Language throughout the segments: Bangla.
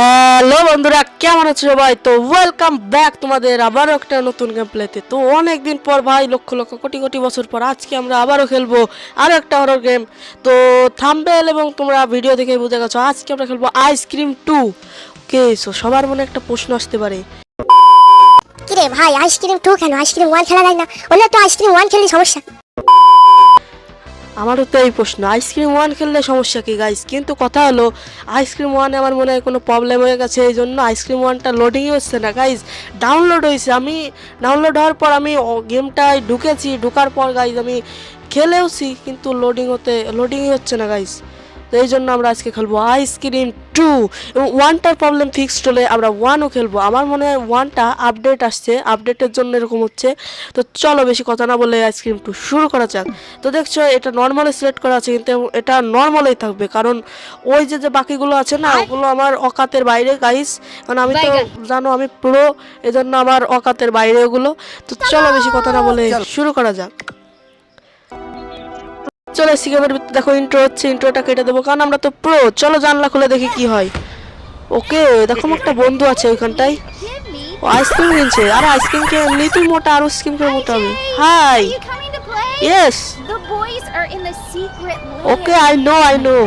হ্যালো বন্ধুরা, কেমন আছো সবাই? তো ওয়েলকাম ব্যাক তোমাদের আবারও একটা নতুন গেম প্লেতে। তো অনেক দিন পর ভাই, লক্ষ লক্ষ কোটি কোটি বছর পর আজকে আমরা আবারও খেলবো আরও একটা হরর গেম। তো থাম্বনেল এবং তোমরা ভিডিও দেখে বুঝে গেছো আজকে আমরা খেলবো আইসক্রিম 2। ওকে, সো সবার মনে একটা প্রশ্ন আসতে পারে, কিরে ভাই, আইসক্রিম 2 কেন? আইসক্রিম 1 খেলা যায় না? বললে তো আইসক্রিম 1 খেললে সমস্যা। আমারও তো এই প্রশ্ন, আইসক্রিম 1 খেললে সমস্যা কি গাইস? কিন্তু কথা হলো আইসক্রিম 1 আমার মনে হয় কোনো প্রবলেম হয়ে গেছে, এই জন্য আইসক্রিম 1টা লোডিংই হচ্ছে না গাইস। ডাউনলোড হয়েছে, আমি ডাউনলোড হওয়ার পর আমি গেমটায় ঢুকেছি, ঢোকার পর গাইস আমি খেলেওছি, কিন্তু লোডিংই হচ্ছে না গাইস। তো এই জন্য আমরা আজকে খেলবো আইসক্রিম 2 এবং 1টার প্রবলেম ফিক্সড হলে আমরা 1ও খেলবো। আমার মনে হয় 1টা আপডেট আসছে, আপডেটের জন্য এরকম হচ্ছে। তো চলো বেশি কথা না বলে আইসক্রিম 2 শুরু করা যাক। তো দেখছো এটা নর্মালে সিলেক্ট করা আছে, কিন্তু এটা নর্মালেই থাকবে, কারণ ওই যে যে বাকিগুলো আছে না, ওগুলো আমার অকাতের বাইরে গাইস। কারণ আমি তো জানো আমি প্রো, এজন্য আমার অকাতের বাইরে ওগুলো। তো চলো বেশি কথা না বলে শুরু করা যাক। চলে এসছি গেমের ভিতরে, দেখো ইন্ট্রো হচ্ছে, ইন্ট্রোটা কেটে দেবো কারণ আমরা তো প্রো। চলো জানলা খুলে দেখি কি হয়। ওকে, দেখো আমার একটা বন্ধু আছে ওইখানটায়, ও আইসক্রিম কিনছে। আর আইসক্রিম কে এমনি তুই মোটা, আর আইসক্রিম কে মোটা হবে। Hi, yes, okay, I know.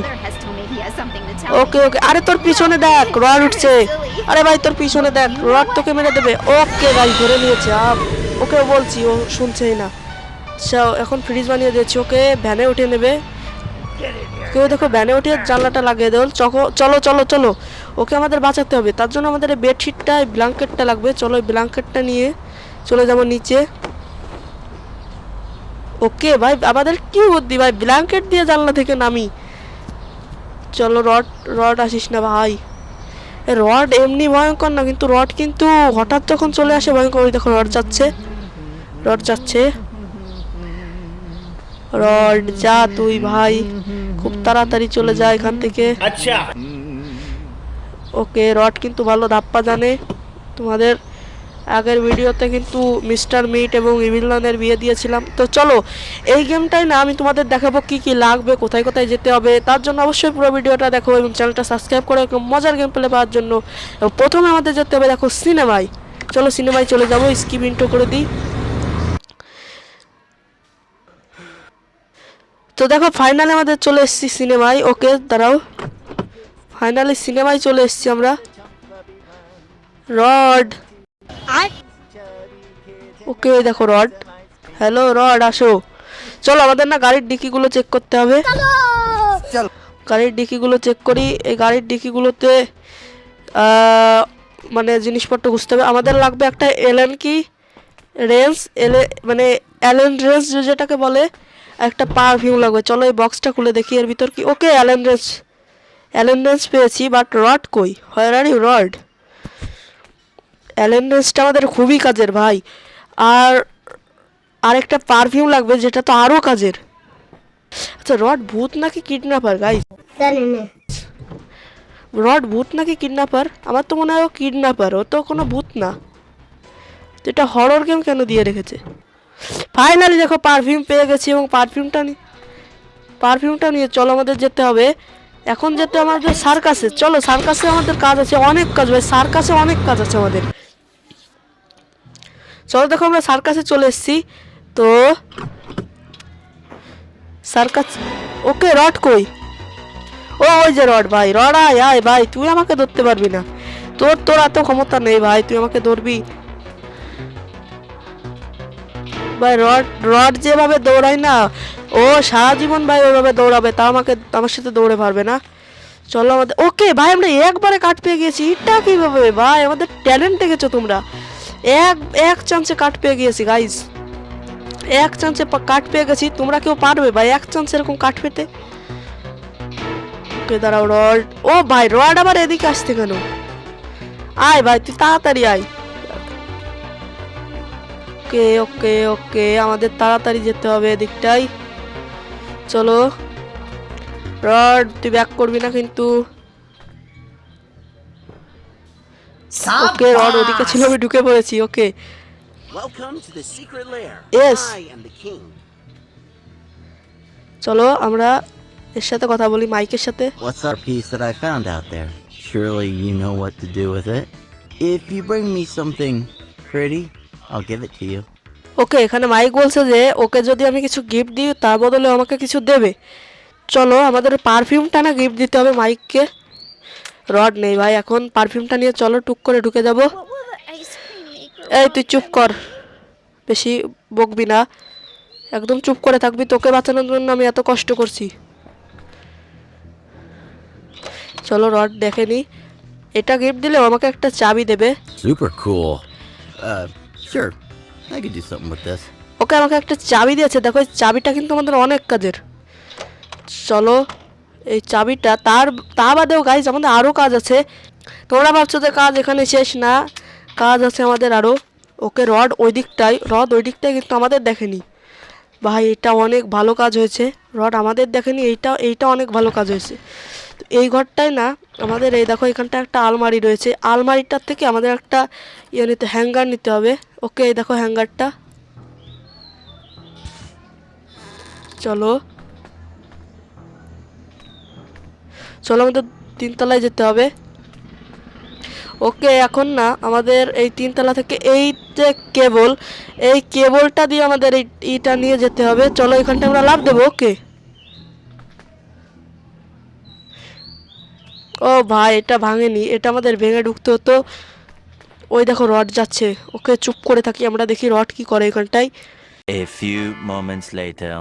Okay okay, আরে তোর পিছনে দেখ রড উঠছে। আরে ভাই তোর পিছনে দেখ, রড তোকে মেরে দেবে। ওকে ভাই ধরে নিয়েছে। ওকে বলছি, ও শুনছেই না। এখন ফ্রিজ বানিয়ে দিয়েছি, ওকে ভ্যানে উঠে নেবে। কেউ দেখো ভ্যানে উঠে জানলাটা লাগিয়ে দেবো। চলো চলো চলো, ওকে আমাদের বাঁচাতে হবে। তার জন্য আমাদের বেডশিটটা, ব্ল্যাঙ্কেটটা লাগবে। চলো ওই ব্ল্যাঙ্কেটটা নিয়ে চলে যাবো নিচে। ওকে ভাই, আমাদের কি বুদ্ধি ভাই, ব্ল্যাঙ্কেট দিয়ে জানলা থেকে নামি। চলো, রড আসিস না ভাই। রড এমনি ভয়ঙ্কর না, কিন্তু রড কিন্তু হঠাৎ যখন চলে আসে ভয়ঙ্কর। দেখো রড যাচ্ছে। রড যা তুই ভাই, খুব তাড়াতাড়ি চলে যা এখান থেকে। আচ্ছা ওকে, রড কিন্তু ভালো ধাপ্পা জানে। তোমাদের আগের ভিডিওতে কিন্তু মিস্টার মিট এবং ইভিলনের বিয়ে দিয়েছিলাম। তো চলো এই গেমটাই না আমি তোমাদের দেখাবো কি কি লাগবে, কোথায় কোথায় যেতে হবে। তার জন্য অবশ্যই পুরো ভিডিওটা দেখো এবং চ্যানেলটা সাবস্ক্রাইব করো মজার গেম প্লে পাওয়ার জন্য। প্রথমে আমাদের যেতে হবে দেখো সিনেমায়। চলো সিনেমায় চলে যাবো, স্কিপ ইন্ট্রো করে দিই। তো দেখো ফাইনালি আমাদের চলে এসেছি সিনেমায়। ওকে দাঁড়াও, ফাইনালি সিনেমায় চলে এসেছি আমরা। রড, ওকে দেখো রড। হ্যালো রড, আসো। চলো আমাদের না গাড়ির ডিকিগুলো চেক করতে হবে। গাড়ির ডিকিগুলো চেক করি। এই গাড়ির ডিকিগুলোতে মানে জিনিসপত্র খুঁজতে হবে। আমাদের লাগবে একটা এলেন কি রেঞ্জ, মানে অ্যালেন রেঞ্জ যেটাকে বলে, একটা পারফিউম লাগবে। চলো এই বক্সটা খুলে দেখি এর ভিতর কি। ওকে অ্যালেন রেঞ্জ পেয়েছি, বাট রড কই? হোয়ার আর ইউ রড? অ্যালেন রেঞ্জটা আমাদের খুবই কাজের ভাই। আর একটা পারফিউম লাগবে, যেটা তো আরও কাজের। আচ্ছা রড ভূত নাকি কিডন্যাপার গাইস? রড ভূত নাকি কিডন্যাপার? আমার তো মনে হয় ও কিডন্যাপার, ও তো কোনো ভূত না। তো এটা হরর গেম কেন দিয়ে রেখেছে? ফাইনালি দেখো পারফিউম পেয়ে গেছি, এবং পারফিউমটা নিয়ে চলো আমাদের যেতে হবে। এখন যেতে আমাদের সার্কাসে। চলো সার্কাসে আমাদের কাজ আছে, অনেক কাজ ভাই, সার্কাসে অনেক কাজ আছে আমাদের। চলো দেখো আমরা সার্কাসে চলে এসেছি। তো সার্কাস, ওকে রড কই? ওই যে রড ভাই, রড আয় ভাই, তুই আমাকে ধরতে পারবি না। তোর এত ক্ষমতা নেই ভাই, তুই আমাকে ধরবি ভাই। রড যেভাবে দৌড়াই না, ও সারা জীবন ভাই ওইভাবে দৌড়াবে, তা আমার সাথে দৌড়ে পারবে না। চলো আমাদের, ওকে ভাই আমরা একবারে কাট পেয়ে গেছি। এটা কিভাবে ভাই? আমাদের ট্যালেন্ট দেখেছো তোমরা? এক চান্সে কাট পেয়ে গিয়েছি গাইজ, এক চান্সে কাট পেয়ে গেছি। তোমরা কেউ পারবে ভাই এক চান্সে এরকম কাট পেতে? ওকে দাঁড়াও রড, ও ভাই রড আবার এদিকে আসতে কেন? আয় ভাই তুই তাড়াতাড়ি আয়। ওকে ওকে ওকে, আমাদের তাড়াতাড়ি যেতে হবে এদিকটাই। চলো রড, তুই ব্যাক করবি না কিন্তু। ওকে রড ওদিকে ছিল, আমি ঢুকে পড়েছি। ওকে ইয়েস, চলো আমরা এর সাথে কথা বলি, মাইকের সাথে। What's our piece that I found out there? Surely you know what to do with it. If you bring me something pretty, I'll give it to you. ওকে, এখানে মাইক বলছে যে ওকে যদি আমি কিছু গিফট দিই তার বদলে আমাকে কিছু দেবে। চলো আমাদের পারফিউমটা না গিফট দিতে হবে মাইককে। রড নেই ভাই, এখন পারফিউমটা নিয়ে চলো টুক করে ঢুকে যাব। এই তুই চুপ কর, বেশি বকবি না, একদম চুপ করে থাকবি, তোকে বাঁচানোর জন্য আমি এত কষ্ট করছি। চলো রড দেখে নি, এটা গিফট দিলে আমাকে একটা চাবি দেবে। Super cool. Sure. I could do something with this. ওকে আমাকে একটা চাবি দিয়েছে, দেখো এই চাবিটা কিন্তু আমাদের অনেক কাজের। চলো এই চাবিটা তা বাদেও গাইজ আমাদের আরও কাজ আছে। তোমরা ভাবছো যে কাজ এখানে শেষ না, কাজ আছে আমাদের আরও। ওকে রড ওই দিকটায় কিন্তু আমাদের দেখেনি ভাই, এটা অনেক ভালো কাজ হয়েছে। রড আমাদের দেখেনি, এইটা অনেক ভালো কাজ হয়েছে। তো এই ঘরটায় না আমাদের এই দেখো এখানটা একটা আলমারি রয়েছে, আলমারিটার থেকে আমাদের একটা হ্যাঙ্গার নিতে হবে। ওকে এই দেখো হ্যাঙ্গারটা। চলো আমাদের 3 তলায় যেতে হবে। ওকে এখন না আমাদের এই 3 তলা থেকে এই যে এই কেবলটা দিয়ে আমাদের এইটা নিয়ে যেতে হবে। চলো এখানটা আমরা লাফ দেবো। ওকে ও ভাই এটা ভাঙেনি, এটা আমাদের ভেঙে ঢুকতে হতো। ওই দেখো রড যাচ্ছে। ওকে চুপ করে থাকি, আমরা দেখি রড কি করে এখানটায়। A few moments later.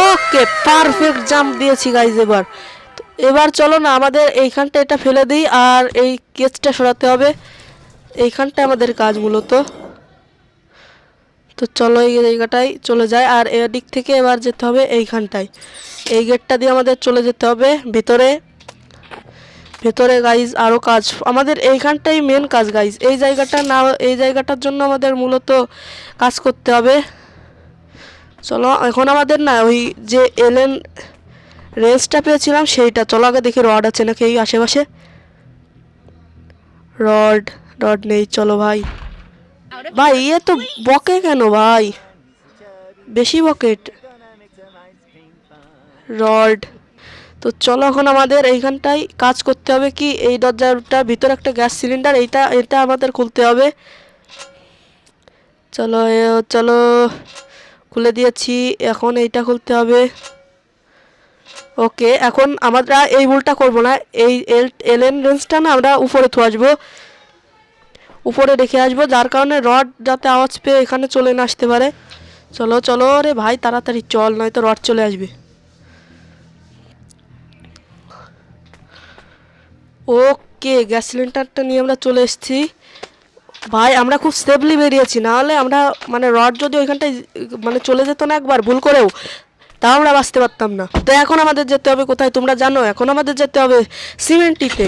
Okay perfect jump দিয়েছি গাইজ। এবার চলো না আমাদের এইখানটা এটা ফেলে দিই আর এই কেচটা সরাতে হবে, এইখানটা আমাদের কাজ মূলত। তো চলো এই জায়গাটায় চলে যায়, আর এদিক থেকে এবার যেতে হবে এইখানটায়, এই গেটটা দিয়ে আমাদের চলে যেতে হবে ভেতরে গাইজ। আরও কাজ আমাদের এইখানটাই মেন কাজ গাইজ, এই জায়গাটার জন্য আমাদের মূলত কাজ করতে হবে। চলো এখন আমাদের না ওই যে এলেন রেঞ্জটা পেয়েছিলাম সেইটা, চলো আগে দেখি রড আছে নাকি এই আশেপাশে। রড নেই। চলো ভাই ইয়ে তো বকে কেন ভাই, বেশি বকেট রড। তো চলো এখন আমাদের এইখানটায় কাজ করতে হবে কি, এই দরজাটার ভিতরে একটা গ্যাস সিলিন্ডার, এটা আমাদের খুলতে হবে। চলো খুলে দিয়েছি, এখন এইটা খুলতে হবে। ওকে এখন আমরা এই ভুলটা করবো না, এই এলেন রেঞ্জটা না আমরা উপরে আসবো, উপরে রেখে আসবো, যার কারণে রড যাতে আওয়াজ পেয়ে এখানে চলে না আসতে পারে। চলো রে ভাই তাড়াতাড়ি চল, নয়তো রড চলে আসবে। ওকে গ্যাস সিলিন্ডারটা নিয়ে আমরা চলে এসেছি ভাই, আমরা খুব সেফলি বেরিয়েছি, নাহলে আমরা মানে রড যদি ওইখানটায় মানে চলে যেত না একবার ভুল করেও, তাও আমরা বাঁচতে পারতাম না। তো এখন আমাদের যেতে হবে কোথায় তোমরা জানো? এখন আমাদের যেতে হবে সিমেন্টিতে।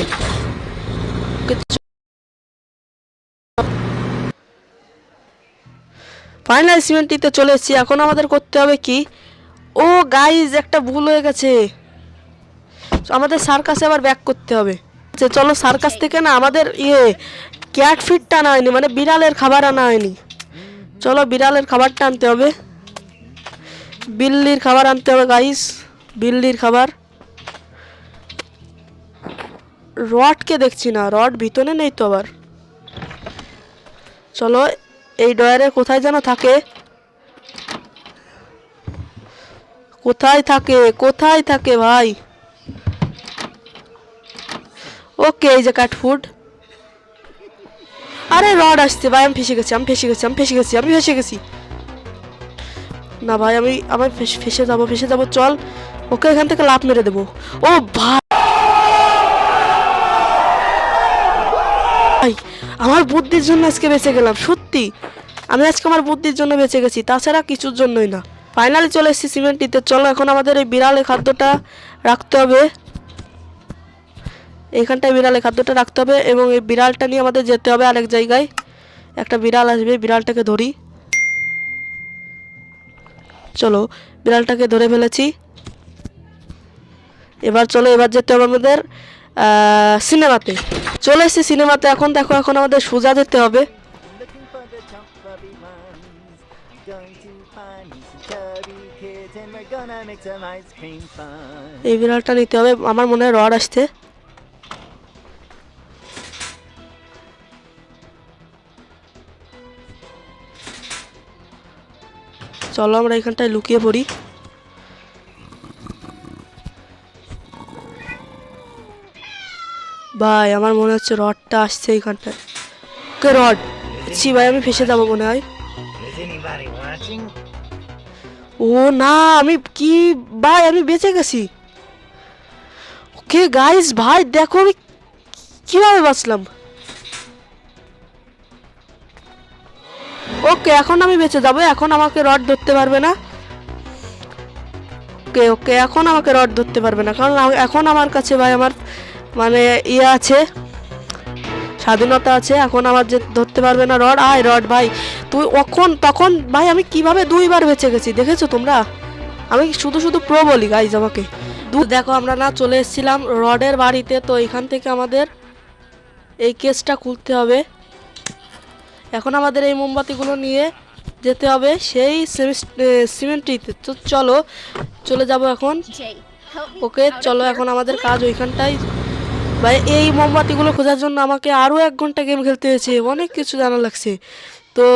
ফাইনাল সিমেন্টিতে চলে এসেছি। এখন আমাদের করতে হবে কি, ও গাইজ একটা ভুল হয়ে গেছে, আমাদের সার্কাসে আবার ব্যাক করতে হবে। চলো সার্কাস থেকে না আমাদের ক্যাট ফিডটা আনা হয়নি, মানে বিড়ালের খাবার আনা হয়নি। চলো বিড়ালের খাবারটা আনতে হবে, বিল্লির খাবার আনতে হবে গাইস, বিল্লির খাবার। রডকে দেখছি না, রড ভিতরে নেই তো আবার। চলো এই ডয়ারে কোথায় যেন থাকে, কোথায় থাকে ভাই। ওকে এই যে ক্যাট ফুড। আরে রড আসছে ভাই, আমি ফেসে গেছি না ভাই, আমি ফেসে যাবো। চল ওকে এখান থেকে লাফ মেরে দেবো। ও ভাই আমার বুদ্ধির জন্য আজকে বেঁচে গেলাম, সত্যি আমি আজকে আমার বুদ্ধির জন্য বেঁচে গেছি, তাছাড়া কিছুর জন্যই না। ফাইনালি চলে এসেছি সিমেন্টিতে। চলো এখন আমাদের এই বিড়ালের খাদ্যটা রাখতে হবে, এইখানটায় বিড়ালের খাদ্যটা রাখতে হবে, এবং এই বিড়ালটা নিয়ে আমাদের যেতে হবে আরেক জায়গায়। একটা বিড়াল আসবে, বিড়ালটাকে ধরি। চলো বিড়ালটাকে ধরে ফেলেছি। এবার যেতে হবে আমাদের সিনেমাতে। চলে এসেছি সিনেমাতে। এখন দেখো এখন আমাদের সোজা যেতে হবে। Looking for the chump lovey ones. Going to find me some chubby kids and we're এই বিড়ালটা নিতে হবে, আমার মনে হয় রড আসছে। চলো আমরা এখানটায় লুকিয়ে পড়ি। ভাই আমার মনে হচ্ছে রডটা আসছে এইখানটায়। ওকে রড, ছি ভাই আমি ফেসে যাবো মনে হয়। ও না, আমি কি ভাই, আমি বেঁচে গেছি। ওকে গাইস, ভাই দেখো আমি কিভাবে বাঁচলাম। ওকে এখন আমি বেঁচে যাবো, এখন আমাকে রড ধরতে পারবে না। ওকে ওকে এখন আমাকে রড ধরতে পারবে না, কারণ এখন আমার কাছে ভাই আমার মানে ইয়ে আছে, স্বাধীনতা আছে। এখন আমার যে ধরতে পারবে না রড। আয় রড ভাই, তুই তখন ভাই আমি কিভাবে 2বার বেঁচে গেছি দেখেছো তোমরা। আমি শুধু শুধু প্রো বলি গাইজ আমাকে। দেখো আমরা না চলে এসেছিলাম রডের বাড়িতে, তো এখান থেকে আমাদের এই কেসটা খুলতে হবে। এখন আমাদের এই মোমবাতিগুলো নিয়ে যেতে হবে সেই সিমেন্ট্রিতে। তো চলো চলে যাব এখন। ওকে চলো এখন আমাদের কাজ ওইখানটাই। ভাই এই মোমবাতিগুলো খোঁজার জন্য আমাকে আরও 1 ঘন্টা গেম খেলতে হয়েছে, অনেক কিছু জানা লাগছে। তো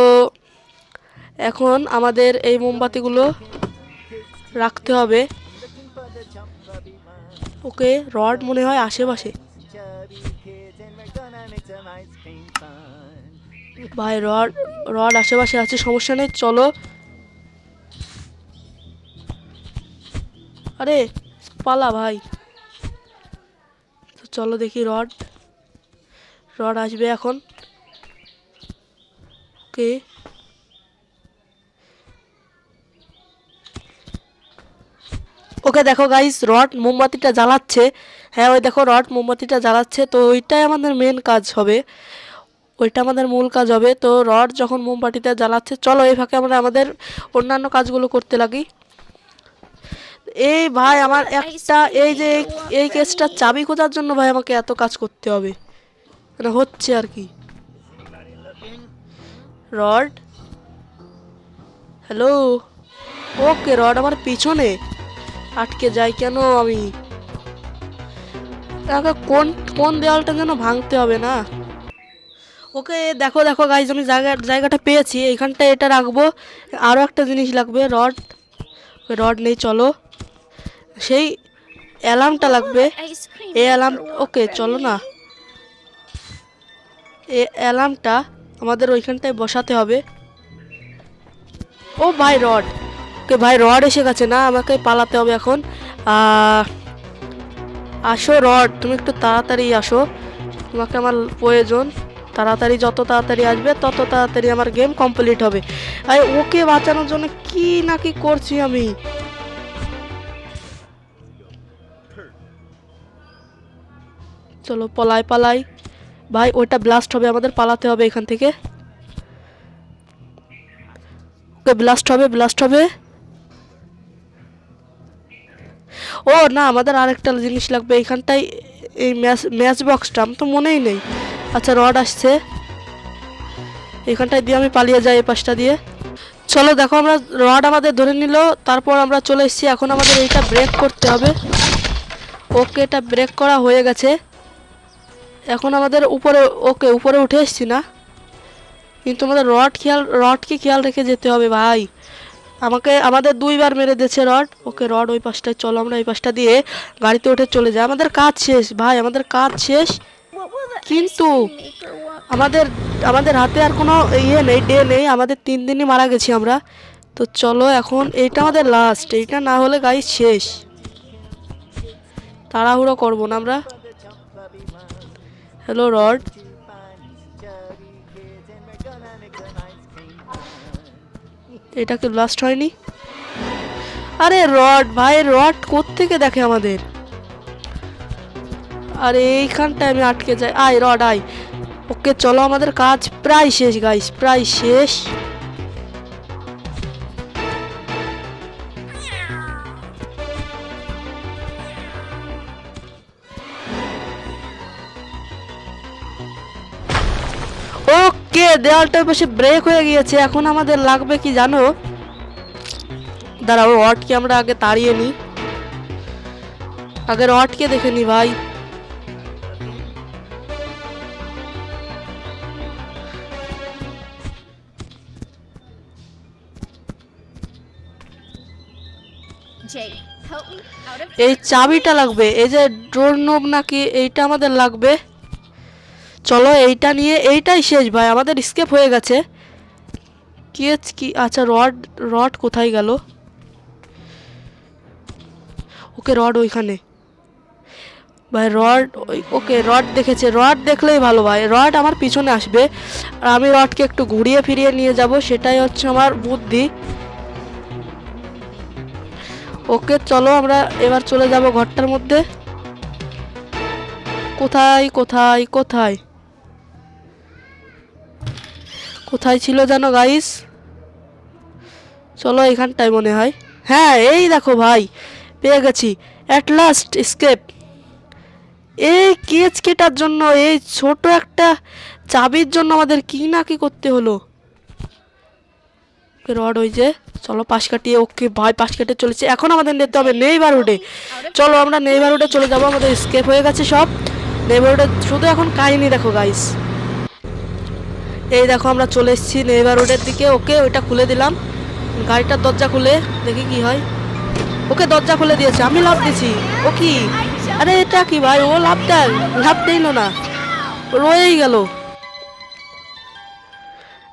এখন আমাদের এই মোমবাতিগুলো রাখতে হবে। ওকে রড মনে হয় আশেপাশে। ভাই রড আশেপাশে আছে, সমস্যা নেই চলো। আরে পালা ভাই, তো চলো দেখি রড আসবে এখন। ওকে ওকে দেখো গাইস, রড মোমবাতিটা জ্বালাচ্ছে। হ্যাঁ ওই দেখো রড মোমবাতিটা জ্বালাচ্ছে, তো ওইটাই আমাদের মেন কাজ হবে, ওইটা আমাদের মূল কাজ হবে। তো রড যখন মোমবাতিটা জ্বালাচ্ছে, চলো এই ফাঁকে আমরা আমাদের অন্যান্য কাজগুলো করতে লাগি। এই ভাই আমার একটা এই যে এই কেসটা চাবি খোঁজার জন্য ভাই আমাকে এত কাজ করতে হবে, মানে হচ্ছে আর কি। রড হ্যালো, ওকে রড আমার পিছনে আটকে যায় কেন। আমি কোন দেওয়ালটা যেন ভাঙতে হবে না। ওকে দেখো দেখো গাইজ, আমি জায়গাটা পেয়েছি, এইখানটা এটা রাখবো। আরও একটা জিনিস লাগবে, রড নেই, চলো সেই অ্যালার্মটা লাগবে। এই অ্যালার্ম, ওকে চলো না, এই অ্যালার্মটা আমাদের ওইখানটায় বসাতে হবে। ও ভাই রড, ওকে ভাই রড এসে গেছে না, আমাকে পালাতে হবে এখন। আসো রড, তুমি একটু তাড়াতাড়ি আসো, তোমাকে আমার প্রয়োজন। তাড়াতাড়ি, যত তাড়াতাড়ি আসবে তত তাড়াতাড়ি আমার গেম কমপ্লিট হবে। আর ওকে বাঁচানোর জন্য কি না কি করছি আমি। চলো পালাই ভাই, ওইটা ব্লাস্ট হবে, আমাদের পালাতে হবে এখান থেকে। ওকে ব্লাস্ট হবে। ও না, আমাদের আরেকটা জিনিস লাগবে এইখানটায়, এই ম্যাচ বক্সটা আমার তো মনেই নেই। আচ্ছা রড আসছে, এখানটায় দিয়ে আমি পালিয়ে যাই এই পাশটা দিয়ে। চলো দেখো আমরা রড আমাদের ধরে নিল, তারপর আমরা চলে এসেছি। এখন আমাদের এইটা ব্রেক করতে হবে। ওকে এটা ব্রেক করা হয়ে গেছে। এখন আমাদের উপরে উঠে এসেছি না, কিন্তু আমাদের রডকে খেয়াল রেখে যেতে হবে ভাই। আমাদের 2বার মেরে দিয়েছে রড। ওকে রড ওই পাশটায়, চলো আমরা এই পাশটা দিয়ে গাড়িতে উঠে চলে যাই। আমাদের কাজ শেষ ভাই, আমাদের কাজ শেষ, কিন্তু আমাদের হাতে আর কোনো ইয়ে নেই, ডে নেই, আমাদের 3 দিনই মারা গেছি আমরা। তো চলো এখন এইটা আমাদের লাস্ট, এইটা না হলে গাড়ি শেষ। তাড়াহুড়ো করবো না আমরা। হ্যালো রড, এটা কি লাস্ট হয়নি? আরে রড ভাই, রড কোত্থেকে দেখে আমাদের। আরে এইখানটায় আমি আটকে যাই। আয় রড আয়। ওকে চলো আমাদের কাজ প্রায় শেষ গাইস, প্রায় শেষ। ওকে দেওয়ালটার পাশে ব্রেক হয়ে গিয়েছে। এখন আমাদের লাগবে কি জানো, দাঁড়াও, রডকে আমরা আগে তাড়িয়ে নিই, আগে রডকে দেখে নি ভাই। Jake, help me out of এই চাবিটা লাগবে, এই যে ডোর নোব নাকি এইটা আমাদের লাগবে। চলো এইটা নিয়ে, এইটাই শেষ ভাই, আমাদের স্কেপ হয়ে গেছে। কি আচ্ছা, রড রড কোথায় গেল? ওকে রড ওইখানে ভাই, রড ওকে রড দেখেছে, রড দেখলেই ভালো ভাই, রড আমার পিছনে আসবে আর আমি রডকে একটু ঘুরিয়ে ফিরিয়ে নিয়ে যাব, সেটাই হচ্ছে আমার বুদ্ধি। ওকে চলো আমরা এবার চলে যাব ঘরটার মধ্যে। কোথায় কোথায় কোথায় কোথায় ছিল জানো গাইস? চলো এখানটায় মনে হয়, হ্যাঁ এই দেখো ভাই, পেয়ে গেছি অ্যাট লাস্ট স্কেপ। এই কেচ কেটার জন্য, এই ছোট একটা চাবির জন্য আমাদের কি না কি করতে হলো। রড ওই যে, চলো পাশ কাটিয়ে, ওকে ভাই পাশ কাটিয়ে চলেছে। এখন আমাদের নিতে হবে নেইবারহুডে। চলো আমরা নেইবারহুডে চলে যাবো, আমাদের স্কেপ হয়ে গেছে সব। নেইবারহুডে শুধু এখন কাহিনী দেখো গাইস। এই দেখো আমরা চলে এসেছি নেইবারহুডের দিকে। ওকে ওইটা খুলে দিলাম, গাড়িটার দরজা খুলে দেখি কি হয়। ওকে দরজা খুলে দিয়েছে, আমি লাভ দিয়েছি। ও কি, আরে এটা কি ভাই, ও লাভ দিল না, রয়েই গেল।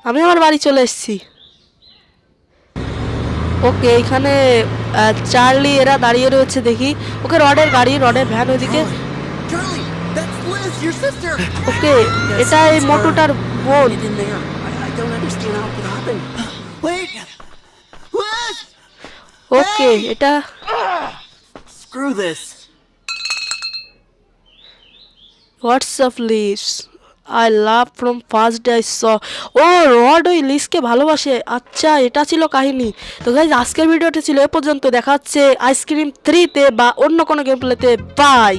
আমি আমার বাড়ি চলে এসেছি। ওকে এখানে চার্লি এরা দাঁড়িয়ে রয়েছে দেখি। ওকে রডের গাড়ি, রডের ভ্যান ওইদিকে। Charlie, that's Liz, your sister. ওকে এটা এই মোটরটার বোন। Get in there. I don't understand how it could happen. Wait, Liz! ওকে এটা Screw this. WhatsApp leaves I love from first day I saw. ও রড ওই লিসকে ভালোবাসে, আচ্ছা এটা ছিল কাহিনী। তো গাইজ আজকের ভিডিওটা ছিল এ পর্যন্ত, দেখা হচ্ছে আইসক্রিম 3-তে বা অন্য কোনো গেম প্লেতে। বাই।